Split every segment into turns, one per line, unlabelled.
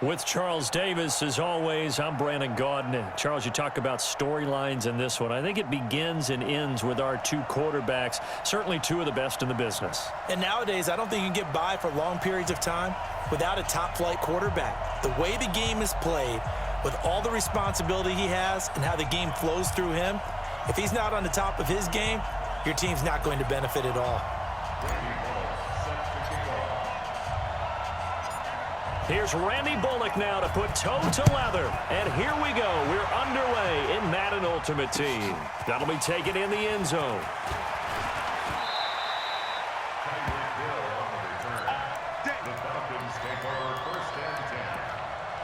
With Charles Davis, as always, I'm Brandon Gaudin. And Charles, you talk about storylines in this one. I think it begins and ends with our two quarterbacks, certainly two of the best in the business.
And nowadays, I don't think you can get by for long periods of time without a top-flight quarterback. The way the game is played, with all the responsibility he has and how the game flows through him, if he's not on the top of his game, your team's not going to benefit at all.
Here's Randy Bullock now to put toe to leather. And here we go. We're underway in Madden Ultimate Team. That'll be taken in the end zone.
The Falcons take over first and 10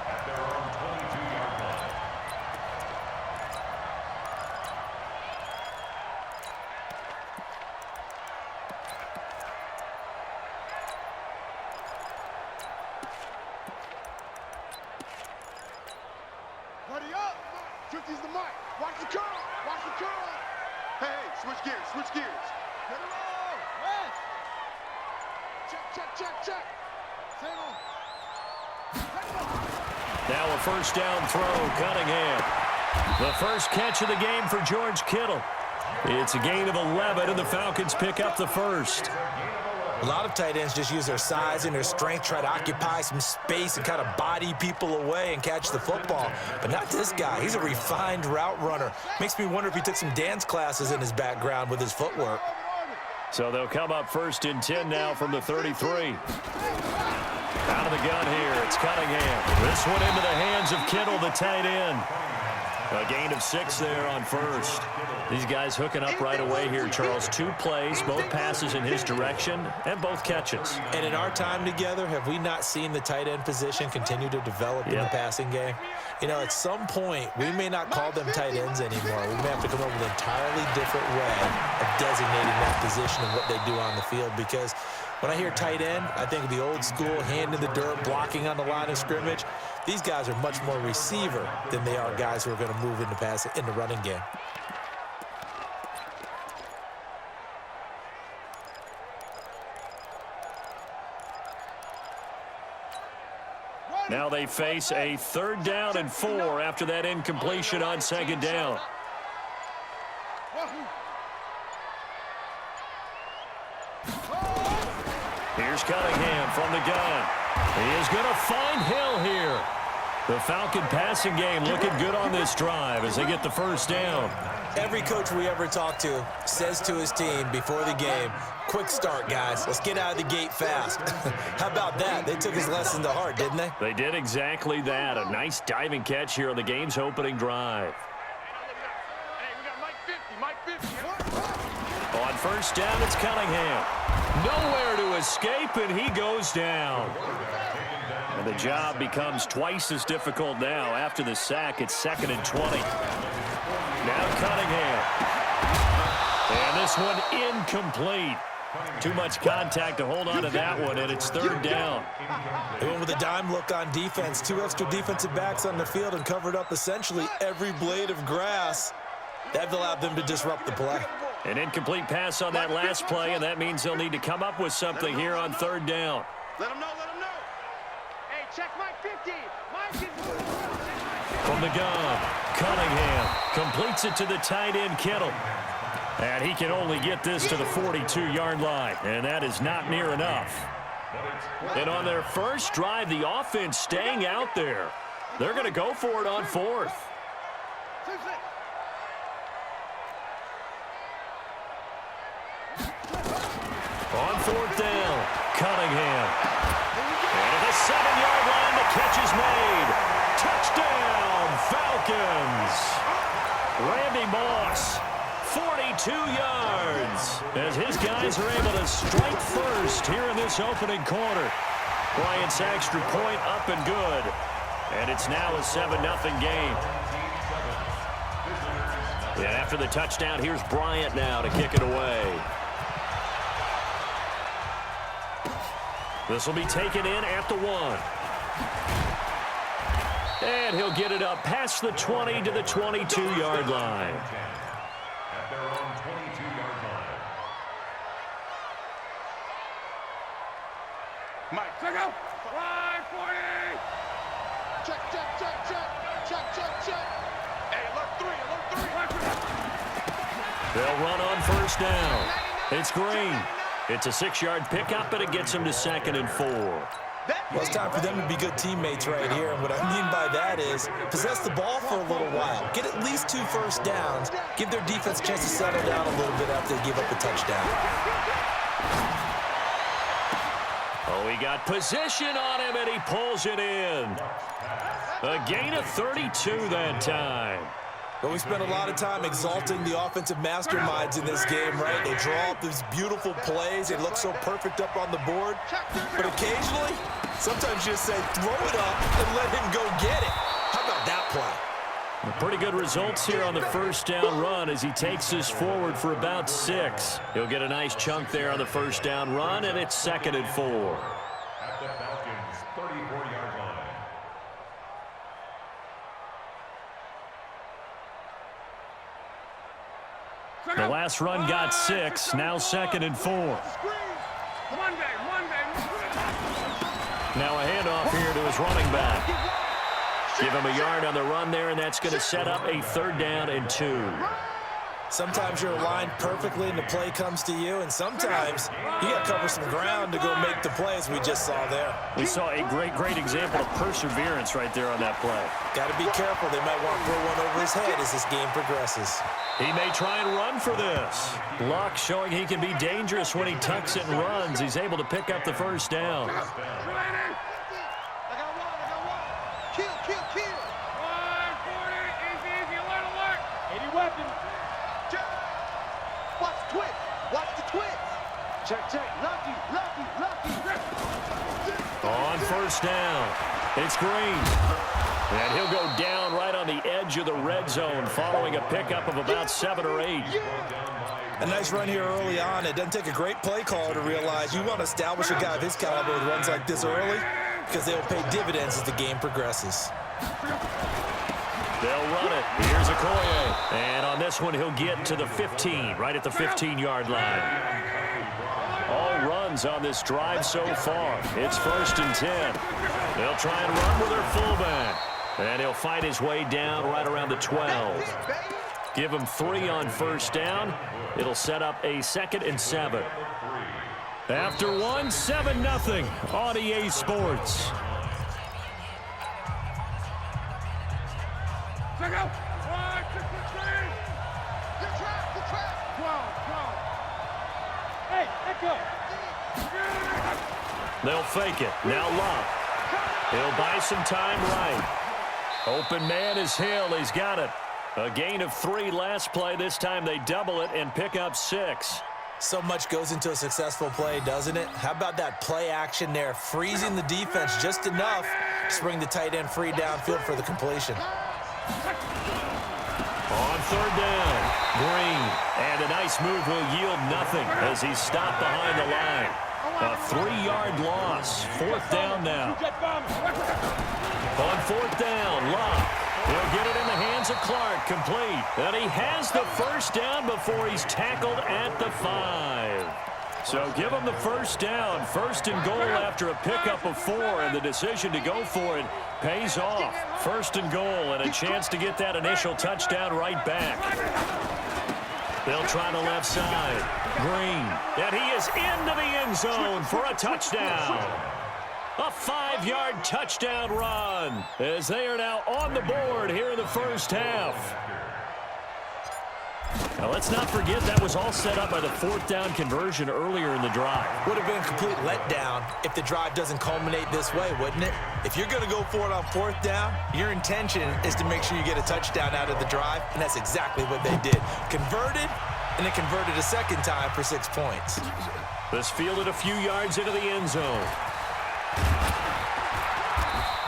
at their own 22-yard line.
Buddy up! 50's the mic. Watch the curl. Watch the curl. Hey, switch gears. Switch gears. Get it roll. Yes. Check. Hang on.
Now a first down throw, Cunningham. The first catch of the game for George Kittle. It's a gain of 11, and the Falcons pick up the first.
A lot of tight ends just use their size and their strength, try to occupy some space and kind of body people away and catch the football. But not this guy. He's a refined route runner. Makes me wonder if he took some dance classes in his background with his footwork.
So they'll come up first and 10 now from the 33. Out of the gun here, it's Cunningham. This one into the hands of Kittle, the tight end. A gain of 6 there on first. These guys hooking up right away here, Charles. 2 plays, both passes in his direction, and both catches.
And in our time together, have we not seen the tight end position continue to develop in the passing game? You know, at some point, we may not call them tight ends anymore. We may have to come up with an entirely different way of designating that position and what they do on the field, because when I hear tight end, I think of the old school, hand in the dirt, blocking on the line of scrimmage. These guys are much more receiver than they are guys who are going to move into passing in the running game.
Now they face a 3rd down and 4 after that incompletion on 2nd down. Here's Cunningham from the gun. He is going to find Hill here. The Falcon passing game looking good on this drive as they get the first down.
Every coach we ever talk to says to his team before the game, quick start, guys. Let's get out of the gate fast. How about that? They took his lesson to heart, didn't they?
They did exactly that. A nice diving catch here on the game's opening drive.
Hey, we got Mike 50.
On first down, it's Cunningham. Nowhere to escape, and he goes down. And the job becomes twice as difficult now. After the sack, it's 2nd and 20. Now Cunningham. And this one incomplete. Too much contact to hold on to that one, and it's 3rd down.
They went with a dime look on defense. 2 extra defensive backs on the field and covered up essentially every blade of grass. That allowed them to disrupt the play.
An incomplete pass on that last play, and that means they'll need to come up with something here on 3rd down.
Let him know. Hey, check Mike 50.
From the gun, Cunningham completes it to the tight end, Kittle. And he can only get this to the 42-yard line, and that is not near enough. And on their first drive, the offense staying out there. They're going to go for it on 4th. On 4th down, Cunningham. And at the 7-yard line, the catch is made. Touchdown, Falcons. Randy Moss, 42 yards, as his guys are able to strike first here in this opening quarter. Bryant's extra point up and good. And it's now a 7-0 game. And after the touchdown, here's Bryant now to kick it away. This will be taken in at the 1. And he'll get it up past the 20 to the 22-yard line.
At their own 22-yard line.
Mike, check out. 540. Check, check, check, check. Check, check, check. Hey, alert three, alert three.
They'll run on first down. It's Green. It's a 6-yard pickup, and it gets him to 2nd and 4.
Well, it's time for them to be good teammates right here, and what I mean by that is possess the ball for a little while, get at least 2 first downs, give their defense a chance to settle down a little bit after they give up a touchdown.
Oh, he got position on him, and he pulls it in. A gain of 32 that time.
But we spent a lot of time exalting the offensive masterminds in this game, right? They draw up these beautiful plays. They look so perfect up on the board. But occasionally, sometimes you just say, throw it up and let him go get it. How about that play?
Pretty good results here on the first down run as he takes us forward for about 6. He'll get a nice chunk there on the first down run, and it's 2nd and 4.
At the Falcons' 34-yard line.
The last run got 6, now 2nd and 4. Now a handoff here to his running back. Give him a yard on the run there, and that's going to set up a 3rd down and 2.
Sometimes you're aligned perfectly and the play comes to you, and sometimes you got to cover some ground to go make the play, as we just saw there.
We saw a great example of perseverance right there on that play.
Got to be careful. They might want to throw one over his head as this game progresses.
He may try and run for this. Luck showing he can be dangerous when he tucks it and runs. He's able to pick up the first down.
Check, check, lucky.
On first down, it's Green. And he'll go down right on the edge of the red zone following a pickup of about 7 or 8.
A nice run here early on. It doesn't take a great play caller to realize you want to establish a guy of his caliber with runs like this early because they'll pay dividends as the game progresses.
They'll run it. Here's Okoye. And on this one, he'll get to the 15, right at the 15-yard line. All runs on this drive so far. It's 1st and 10. They'll try and run with their fullback. And he'll fight his way down right around the 12. Give him 3 on first down. It'll set up a 2nd and 7. After 1, 7-0 on EA Sports. They'll fake it. Now Luck. He'll buy some time right. Open man is Hill. He's got it. A gain of 3 last play. This time they double it and pick up 6.
So much goes into a successful play, doesn't it? How about that play action there, freezing the defense just enough to bring the tight end free downfield for the completion.
On 3rd down, Green. And a nice move will yield nothing as he's stopped behind the line. A 3-yard loss. 4th down now. On 4th down, Luck. He'll get it in the hands of Clark, complete. And he has the first down before he's tackled at the 5. So give him the first down. 1st and goal after a pickup of 4, and the decision to go for it pays off. 1st and goal, and a chance to get that initial touchdown right back. They'll try the left side. Green. And he is into the end zone for a touchdown. A 5-yard touchdown run as they are now on the board here in the first half. Now, let's not forget that was all set up by the 4th down conversion earlier in the drive.
Would have been a complete letdown if the drive doesn't culminate this way, wouldn't it? If you're going to go for it on 4th down, your intention is to make sure you get a touchdown out of the drive, and that's exactly what they did. Converted, and then converted a 2nd time for 6 points.
This fielded a few yards into the end zone.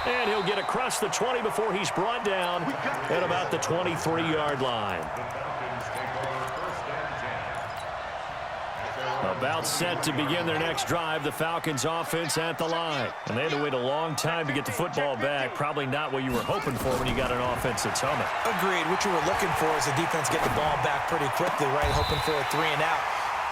And he'll get across the 20 before he's brought down at about the 23-yard line. About set to begin their next drive, the Falcons offense at the line. And they had to wait a long time to get the football back. Probably not what you were hoping for when you got an offense that's humming.
Agreed. What you were looking for is the defense get the ball back pretty quickly, right? Hoping for a 3 and out.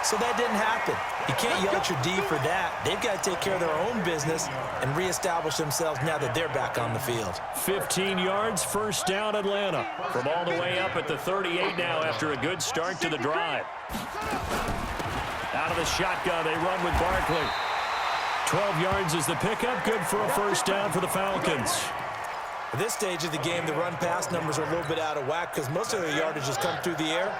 So that didn't happen. You can't yell at your D for that. They've got to take care of their own business and reestablish themselves now that they're back on the field.
15 yards, first down Atlanta. From all the way up at the 38 now after a good start to the drive. Out of the shotgun, they run with Barkley. 12 yards is the pickup. Good for a first down for the Falcons.
At this stage of the game, the run-pass numbers are a little bit out of whack because most of their yardage has come through the air.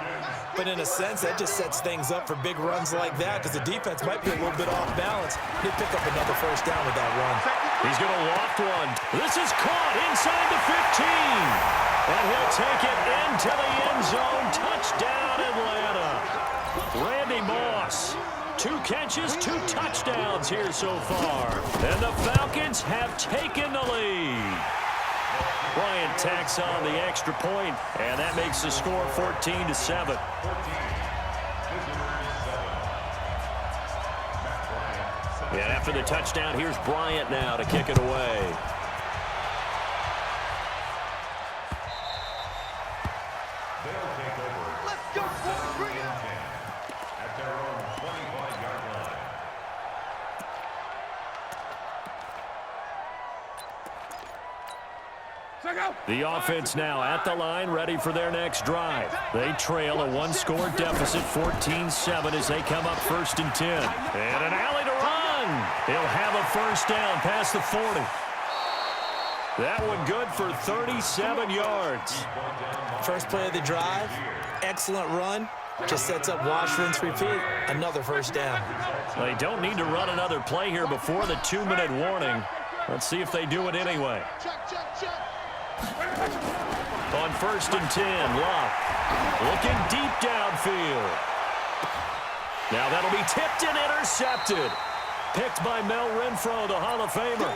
But in a sense, that just sets things up for big runs like that because the defense might be a little bit off balance. They pick up another first down with that run.
He's going to loft one. This is caught inside the 15. And he'll take it into the end zone. Touchdown, Atlanta. Randy Moss. 2 catches, 2 touchdowns here so far. And the Falcons have taken the lead. Bryant tacks on the extra point, and that makes the score 14-7. And after the touchdown, here's Bryant now to kick it away.
They'll take over.
Let's go, boys. Bring it up.
At their own 25-yard line.
The offense now at the line, ready for their next drive. They trail a 1-score deficit, 14-7, as they come up 1st and 10. And an alley to run. He'll have a first down past the 40. That one good for 37 yards.
First play of the drive, excellent run. Just sets up wash, rinse, repeat. Another first down.
They don't need to run another play here before the 2-minute warning. Let's see if they do it anyway. On 1st and 10, Locke looking deep downfield. Now that'll be tipped and intercepted. Picked by Mel Renfro, the Hall of Famer.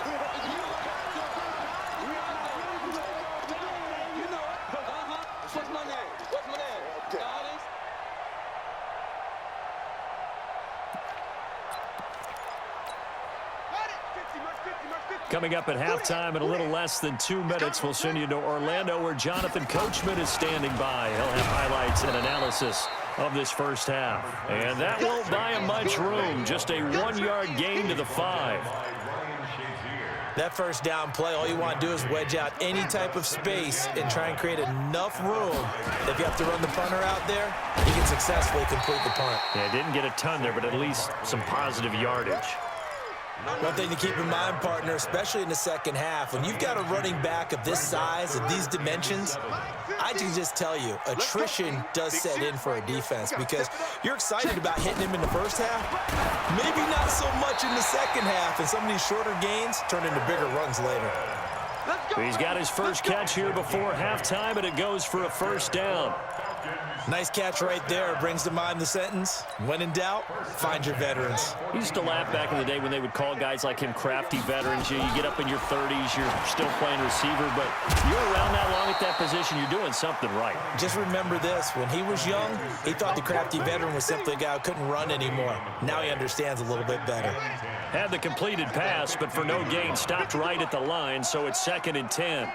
Coming up at halftime in a little less than 2 minutes, we'll send you to Orlando where Jonathan Coachman is standing by. He'll have highlights and analysis of this first half. And that won't buy him much room. Just a 1-yard gain to the 5.
That first down play, all you want to do is wedge out any type of space and try and create enough room. If you have to run the punter out there, he can successfully complete the punt.
Yeah, didn't get a ton there, but at least some positive yardage.
One thing to keep in mind, partner, especially in the second half, when you've got a running back of this size, of these dimensions, I can just tell you, attrition does set in for a defense because you're excited about hitting him in the first half, maybe not so much in the second half, and some of these shorter gains turn into bigger runs later.
He's got his first catch here before halftime, and it goes for a first down.
Nice catch right there. Brings to mind the sentence, when in doubt, find your veterans.
He used to laugh back in the day when they would call guys like him crafty veterans. You get up in your 30s, you're still playing receiver, but you're around that long at that position, you're doing something right.
Just remember this. When he was young, he thought the crafty veteran was simply a guy who couldn't run anymore. Now he understands a little bit better.
Had the completed pass, but for no gain, stopped right at the line, so it's 2nd and 10.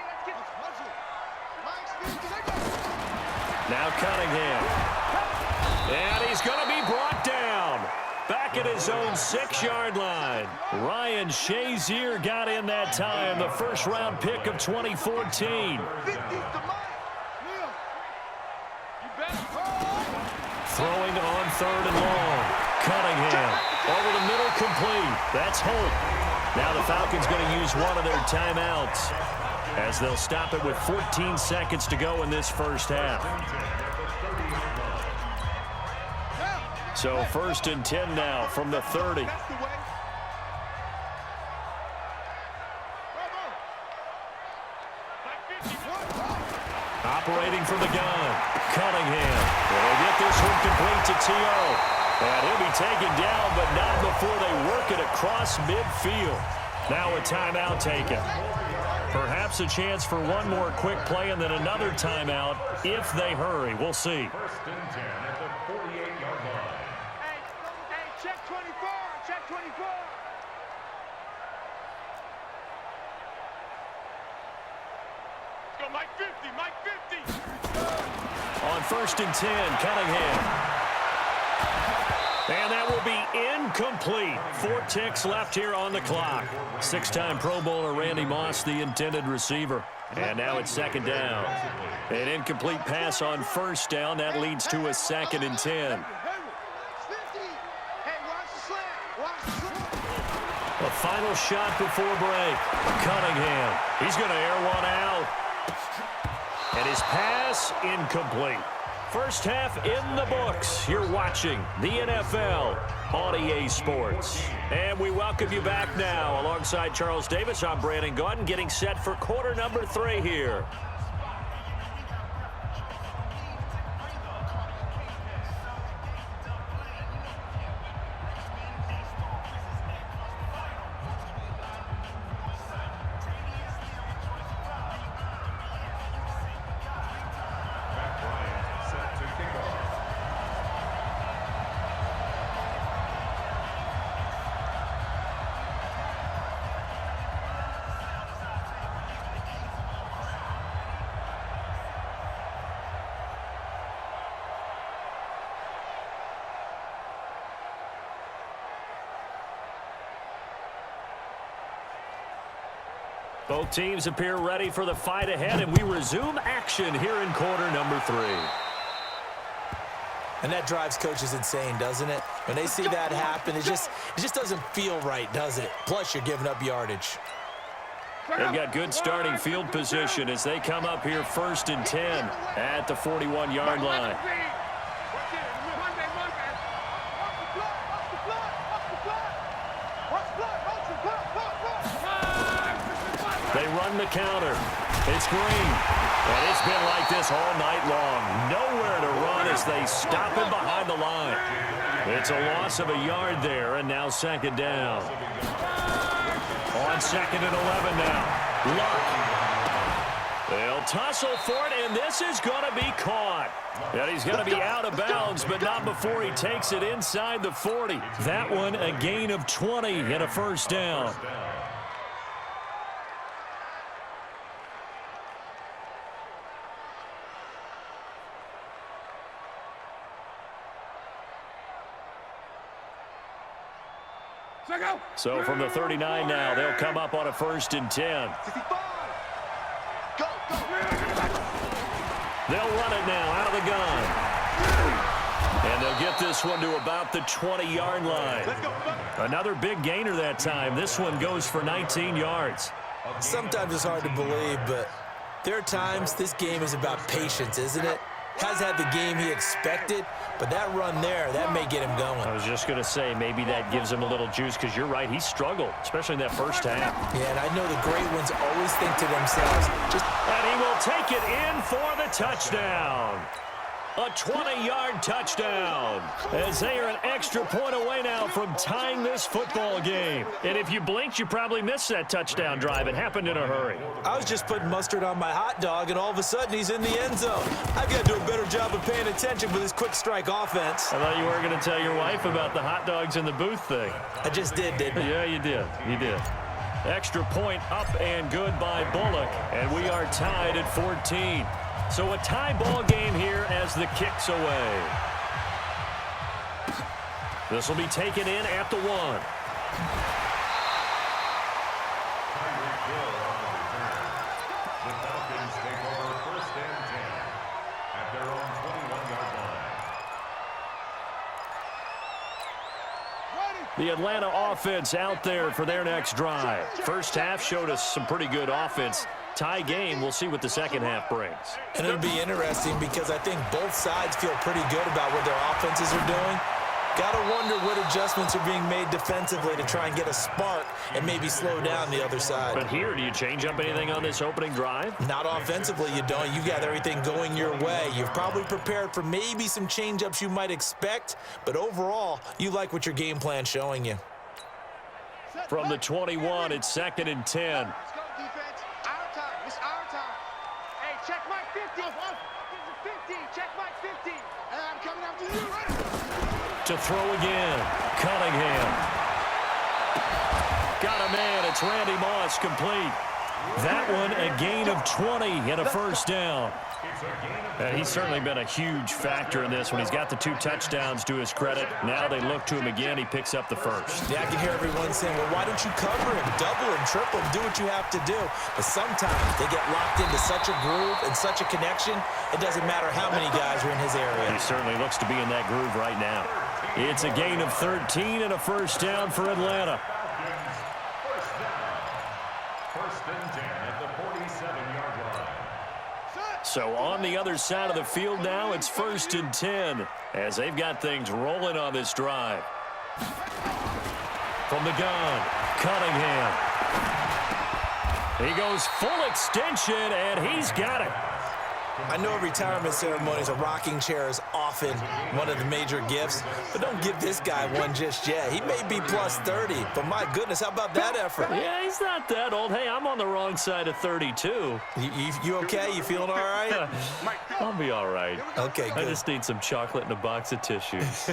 Now Cunningham. And he's going to be brought down. Back at his own 6-yard line. Ryan Shazier got in that time, the first-round pick of 2014. Throwing on 3rd and long. Cunningham over the middle, complete. That's Holt. Now the Falcons going to use one of their timeouts as they'll stop it with 14 seconds to go in this first half. So 1st and 10 now from the 30. Operating from the gun. Cunningham will get this one complete to T.O. And he'll be taken down, but not before they work it across midfield. Now a timeout taken. Perhaps a chance for one more quick play and then another timeout if they hurry. We'll see.
1st and 10 at the 48-yard line.
Hey, check 24, check 24. Let's go, Mike 50, Mike 50.
On 1st and 10, Cunningham. And that will be incomplete. 4 ticks left here on the clock. 6-time Pro Bowler Randy Moss, the intended receiver. And now it's 2nd down. An incomplete pass on 1st down. That leads to a 2nd and 10. A final shot before break. Cunningham. He's going to air one out. And his pass incomplete. First half in the books. You're watching the NFL on EA Sports. And we welcome you back now. Alongside Charles Davis, I'm Brandon Gaudin, getting set for quarter number 3 here. Both teams appear ready for the fight ahead, and we resume action here in quarter number 3.
And that drives coaches insane, doesn't it? When they see that happen, it just doesn't feel right, does it? Plus, you're giving up yardage.
They've got good starting field position as they come up here 1st and 10 at the 41-yard line. They run the counter. It's Green. And it's been like this all night long. Nowhere to run as they stop him behind the line. It's a loss of a yard there, and now 2nd down. On 2nd and 11 now. Luck. They'll tussle for it, and this is going to be caught. And he's going to be out of bounds, but not before he takes it inside the 40. That one a gain of 20 and a 1st down. So from the 39 now, they'll come up on a 1st and 10. They'll run it now out of the gun. And they'll get this one to about the 20-yard line. Another big gainer that time. This one goes for 19 yards.
Sometimes it's hard to believe, but there are times this game is about patience, isn't it? Has had the game he expected, but that run there, that may get him going.
I was just going to say, maybe that gives him a little juice, because you're right, he struggled, especially in that first half.
Yeah, and I know the great ones always think to themselves,
and he will take it in for the touchdown. A 20-yard touchdown, as they are an extra point away now from tying this football game. And if you blinked, you probably missed that touchdown drive. It happened in a hurry.
I was just putting mustard on my hot dog, and all of a sudden he's in the end zone. I've got to do a better job of paying attention with this quick strike offense.
I thought you weren't going to tell your wife about the hot dogs in the booth thing.
I just did, didn't I?
Yeah, you did. You did. Extra point up and good by Bullock, and we are tied at 14. So a tie ball game here as the kick's away. This will be taken in at the 1.
The Falcons take over 1st and 10 at their own 21-yard line.
The Atlanta offense out there for their next drive. First half showed us some pretty good offense. Tie game, we'll see what the second half brings.
And it'll be interesting because I think both sides feel pretty good about what their offenses are doing. Got to wonder what adjustments are being made defensively to try and get a spark and maybe slow down the other side.
But here, do you change up anything on this opening drive?
Not offensively, you don't. You got everything going your way. You've probably prepared for maybe some change-ups you might expect, but overall, you like what your game plan's showing you.
From the 21, it's 2nd and 10.
Check my 50. 50. Check my 50. And I'm coming after you.
To throw again. Cunningham. Got a man. It's Randy Moss complete. That one a gain of 20 and a first down. He's certainly been a huge factor in this when he's got the 2 touchdowns to his credit. Now they look to him again. He picks up the first.
Yeah, I can hear everyone saying, well, why don't you cover him, double him, triple him, do what you have to do. But sometimes they get locked into such a groove and such a connection, it doesn't matter how many guys are in his area.
He certainly looks to be in that groove right now. It's a gain of 13 and a first down for Atlanta.
First and 10 at the 47-yard line.
So on the other side of the field now, it's first and 10 as they've got things rolling on this drive. From the gun, Cunningham. He goes full extension, and he's got it.
I know retirement ceremonies, a rocking chair is often one of the major gifts, but don't give this guy one just yet. He may be plus 30, but my goodness, how about that effort?
Yeah, he's not that old. Hey, I'm on the wrong side of 32.
You okay? You feeling all right?
I'll be all right.
Okay, good.
I just need some chocolate and a box of tissues.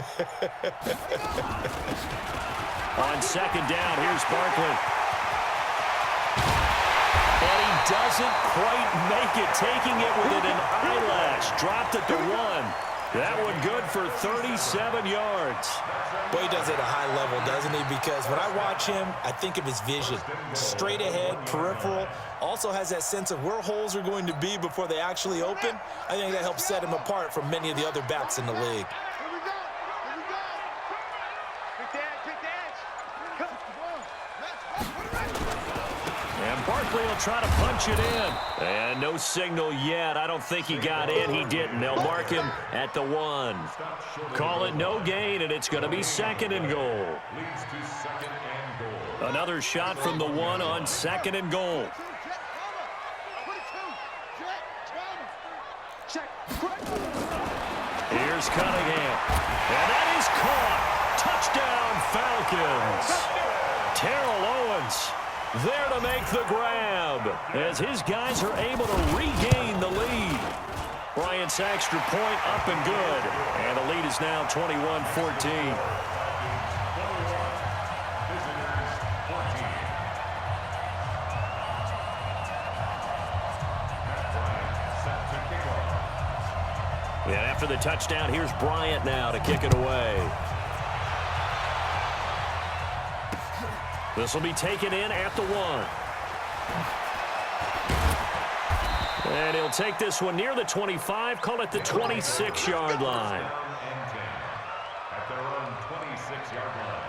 On second down, here's Barkley. And he doesn't quite make it, taking it within an eyelash. Dropped at the 1. That one good for 37 yards.
Boy, he does it at a high level, doesn't he? Because when I watch him, I think of his vision. Straight ahead, peripheral. Also has that sense of where holes are going to be before they actually open. I think that helps set him apart from many of the other backs in the league.
Barkley will try to punch it in. And no signal yet. I don't think he got in. He didn't. They'll mark him at the 1. Call it no gain, and it's going to be second and goal. Another shot from the 1 on second and goal. Here's Cunningham. And that is caught. Touchdown, Falcons. Terrell Owens there to make the grab as his guys are able to regain the lead. Bryant's extra point up and good. And the lead is now 21-14. And after the touchdown, here's Bryant now to kick it away. This will be taken in at the 1. And he'll take this one near the 25, call it the 26-yard line.
At their own 26-yard line.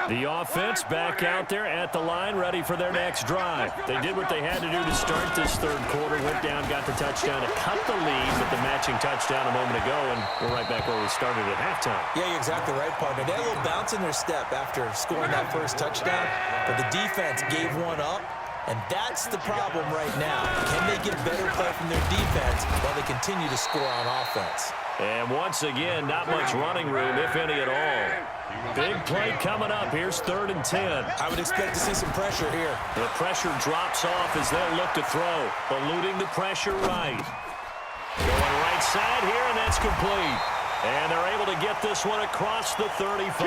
The offense back out there at the line, ready for their next drive. They did what they had to do to start this third quarter, went down, got the touchdown to cut the lead with the matching touchdown a moment ago, and we're right back where we started at halftime.
Yeah, you're exactly right, partner. They had a little bounce in their step after scoring that first touchdown, but the defense gave one up, and that's the problem right now. Can they get better play from their defense while they continue to score on offense?
And once again, not much running room, if any at all. Big play coming up. Here's 3rd and 10.
I would expect to see some pressure here.
The pressure drops off as they'll look to throw. Eluding the pressure right. Going right side here, and that's complete. And they're able to get this one across the 35.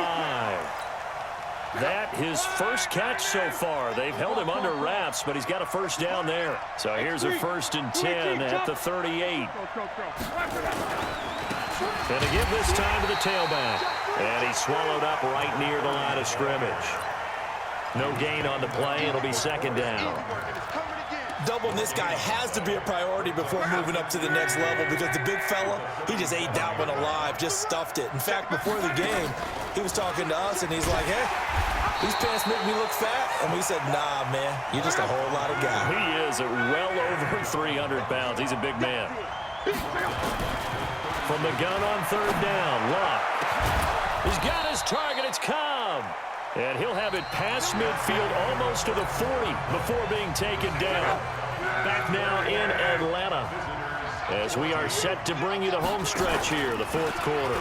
That his first catch so far. They've held him under wraps, but he's got a first down there. So here's a 1st and 10 at the 38. And to give this time to the tailback. And he's swallowed up right near the line of scrimmage. No gain on the play. It'll be second down.
Doubling this guy has to be a priority before moving up to the next level because the big fella, he just ate that one alive, just stuffed it. In fact, before the game, he was talking to us, and he's like, hey, these pants make me look fat. And we said, nah, man, you're just a whole lot of guy.
He is at well over 300 pounds. He's a big man. From the gun on 3rd down, Luck. He's got his target. It's Cobb. And he'll have it past midfield almost to the 40 before being taken down. Back now in Atlanta as we are set to bring you the home stretch here, the 4th quarter.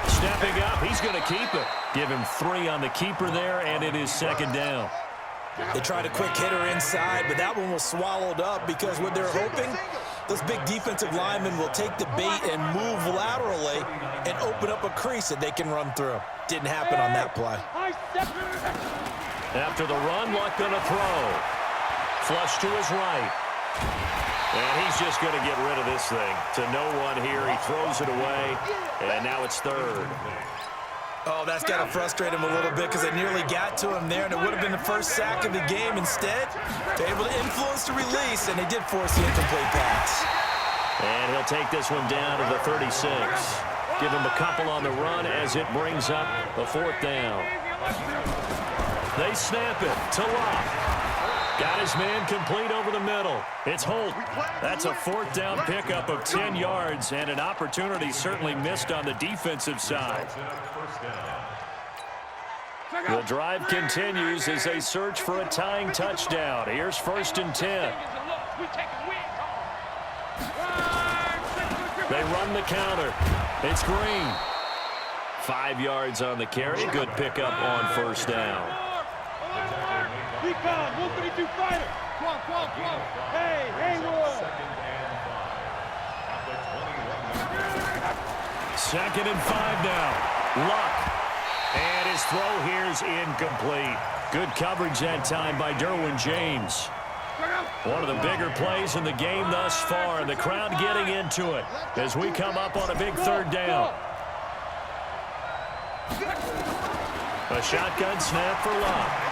Stepping up, he's going to keep it. Give him 3 on the keeper there, and it is second down.
They tried a quick hitter inside, but that one was swallowed up because what they're hoping those big defensive linemen will take the bait and move laterally and open up a crease that they can run through. Didn't happen on that play.
After the run, Luck going to throw. Flush to his right. And he's just going to get rid of this thing. To no one here. He throws it away. And now it's third.
Oh, that's got to frustrate him a little bit because it nearly got to him there, and it would have been the first sack of the game. Instead, they're able to influence the release, and they did force the incomplete pass.
And he'll take this one down to the 36. Give him a couple on the run as it brings up the fourth down. They snap it to Luck. Got his man complete over the middle. It's Holt. That's a fourth down pickup of 10 yards and an opportunity certainly missed on the defensive side. The drive continues as they search for a tying touchdown. Here's 1st and 10. They run the counter. It's Green. 5 yards on the carry. Good pickup on 1st down.
Recon, 132 fighter. Come on. Hey, Haywood.
2nd and 5 now. Luck. And his throw here is incomplete. Good coverage that time by Derwin James. One of the bigger plays in the game thus far, and the crowd getting into it as we come up on a big 3rd down. A shotgun snap for Luck.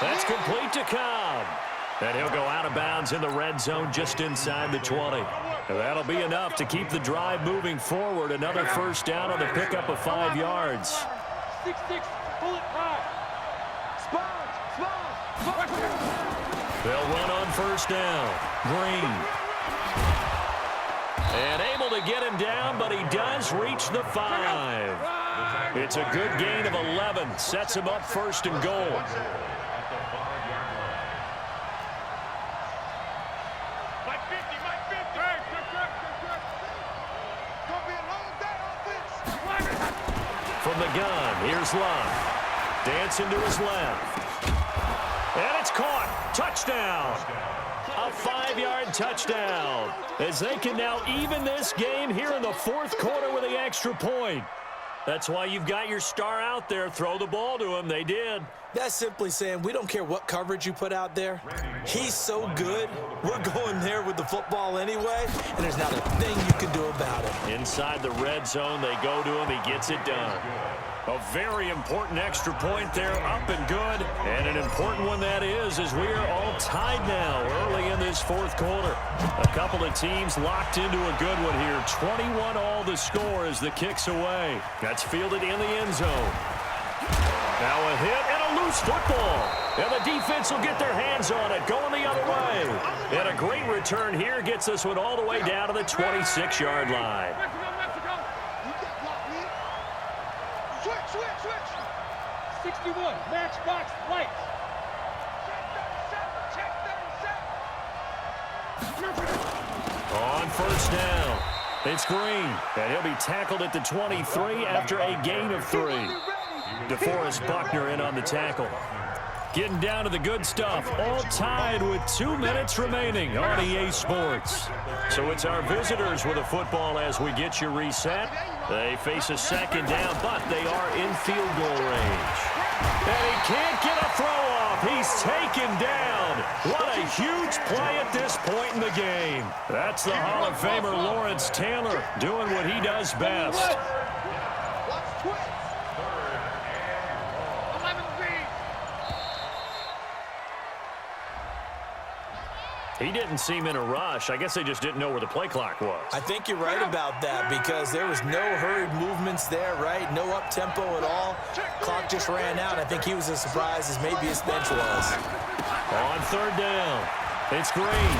That's complete to Cobb. And he'll go out of bounds in the red zone just inside the 20. And that'll be enough to keep the drive moving forward. Another 1st down on the pickup of 5 yards.
6-6, pull it high.
They'll run on 1st down. Green. And able to get him down, but he does reach the 5. It's a good gain of 11. Sets him up 1st and goal. From the gun, here's Luck. Dancing to his left. And it's caught. Touchdown. A 5-yard touchdown. As they can now even this game here in the 4th quarter with the extra point. That's why you've got your star out there. Throw the ball to him. They did.
That's simply saying we don't care what coverage you put out there. He's so good. We're going there with the football anyway, and there's not a thing you can do about it.
Inside the red zone, they go to him. He gets it done. A very important extra point there, up and good. And an important one that is, as we are all tied now early in this 4th quarter. A couple of teams locked into a good one here. 21 all the score as the kick's away. That's fielded in the end zone. Now a hit and a loose football. And the defense will get their hands on it, going the other way. And a great return here gets this one all the way down to the 26-yard line.
Switch. 61, matchbox lights.
On 1st down, it's Green. And he'll be tackled at the 23 after a gain of 3. DeForest Buckner in on the tackle. Getting down to the good stuff, all tied with 2 minutes remaining on EA Sports. So it's our visitors with a football as we get you reset. They face a 2nd down, but they are in field goal range. And he can't get a throw off. He's taken down. What a huge play at this point in the game. That's the Hall of Famer Lawrence Taylor doing what he does best. He didn't seem in a rush. I guess they just didn't know where the play clock was.
I think you're right about that because there was no hurried movements there, right? No up-tempo at all. Clock just ran out. I think he was as surprised as maybe his bench was.
On 3rd down, it's Green.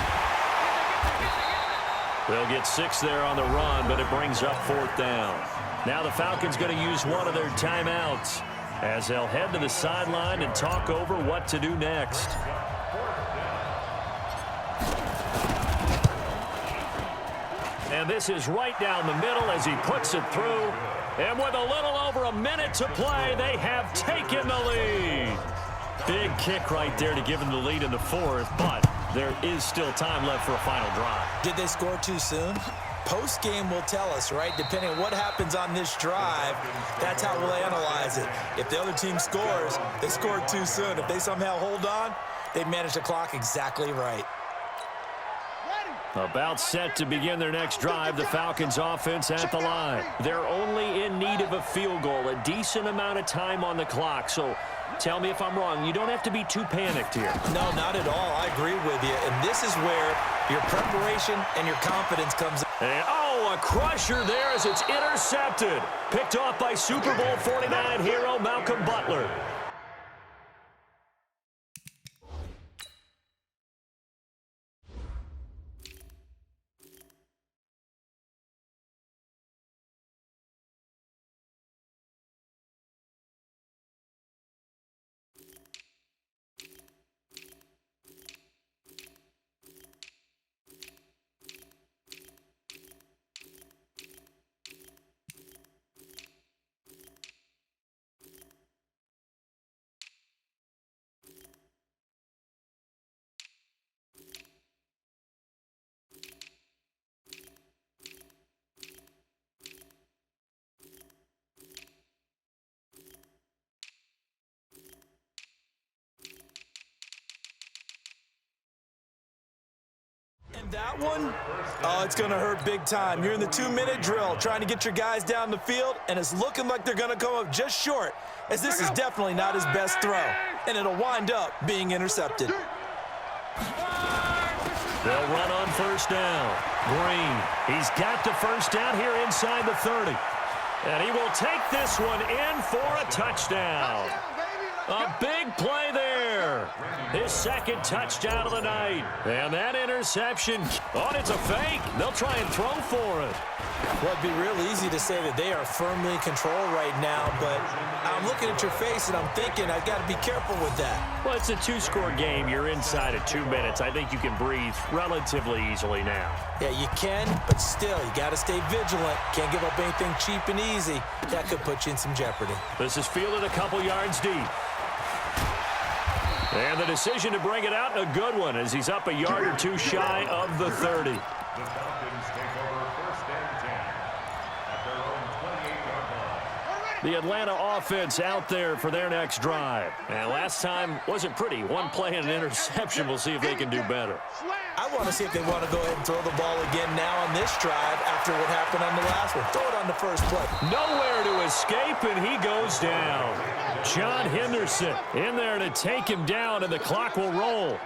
They'll get 6 there on the run, but it brings up 4th down. Now the Falcons going to use one of their timeouts as they'll head to the sideline and talk over what to do next. And this is right down the middle as he puts it through. And with a little over a minute to play, they have taken the lead. Big kick right there to give him the lead in the 4th, but there is still time left for a final drive.
Did they score too soon? Post-game will tell us, right? Depending on what happens on this drive, that's how we'll analyze it. If the other team scores, they scored too soon. If they somehow hold on, they managed the clock exactly right.
About set to begin their next drive, the Falcons offense at the line. They're only in need of a field goal, a decent amount of time on the clock. So tell me if I'm wrong. You don't have to be too panicked here.
No, not at all. I agree with you. And this is where your preparation and your confidence comes in.
And, oh, a crusher there as it's intercepted. Picked off by Super Bowl 49 hero Malcolm Butler.
And that one, oh, it's going to hurt big time. You're in the 2-minute drill trying to get your guys down the field, and it's looking like they're going to come up just short, as this is definitely not his best throw, and it'll wind up being intercepted.
They'll run on first down. Green, he's got the first down here inside the 30. And he will take this one in for a touchdown. A big play there. His second touchdown of the night. And that interception, oh, it's a fake. They'll try and throw for it.
Well, it'd be real easy to say that they are firmly in control right now, but I'm looking at your face and I'm thinking I've got to be careful with that.
Well, it's a 2-score game. You're inside of 2 minutes. I think you can breathe relatively easily now.
Yeah, you can, but still, you got to stay vigilant. Can't give up anything cheap and easy. That could put you in some jeopardy.
This is fielded a couple yards deep. And the decision to bring it out, a good one, as he's up a yard or two shy of the 30.
The Falcons take over first and 10 at their own 28-yard line.
The Atlanta offense out there for their next drive. And last time wasn't pretty. One play and an interception. We'll see if they can do better.
I want to see if they want to go ahead and throw the ball again now on this drive after what happened on the last one. Throw it on the first play.
Nowhere to escape, and he goes down. John Henderson in there to take him down, and the clock will roll.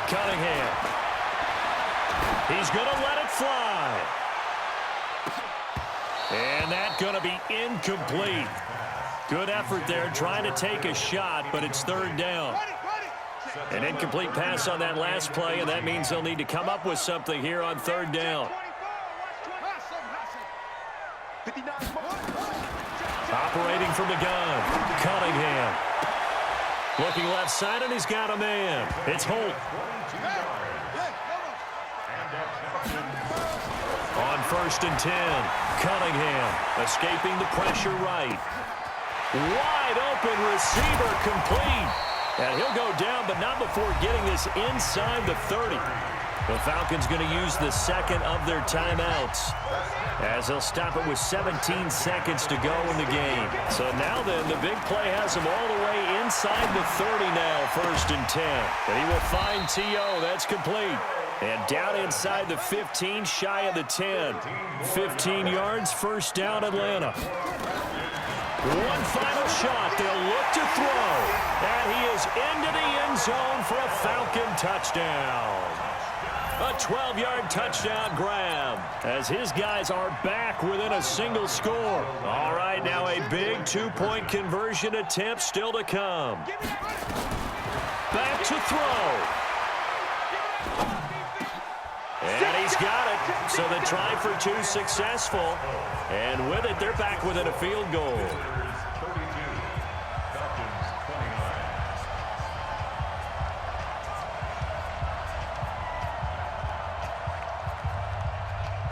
Cunningham. He's going to let it fly. And that's going to be incomplete. Good effort there trying to take a shot, but it's third down. An incomplete pass on that last play, and that means they'll need to come up with something here on third down. Operating from the gun, Cunningham. Looking left side, and he's got a man. It's Holt. On first and 10, Cunningham escaping the pressure right. Wide open receiver complete. And he'll go down, but not before getting this inside the 30. The Falcons going to use the second of their timeouts, as they'll stop it with 17 seconds to go in the game. So now then, the big play has him all the way inside the 30 now, first and 10. And he will find T.O. That's complete. And down inside the 15, shy of the 10. 15 yards, first down, Atlanta. One final shot. They'll look to throw. And he is into the end zone for a Falcon touchdown. A 12-yard touchdown grab as his guys are back within a single score. All right, now a big two-point conversion attempt still to come. Back to throw. And he's got it. So the try for two successful. And with it, they're back within a field goal.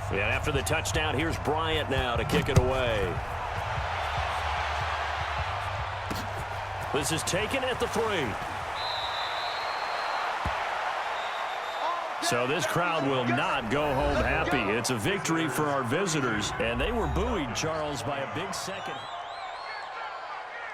And after the touchdown, here's Bryant now to kick it away. This is taken at the 3. So this crowd will not go home happy. It's a victory for our visitors, and they were buoyed, Charles, by a big second.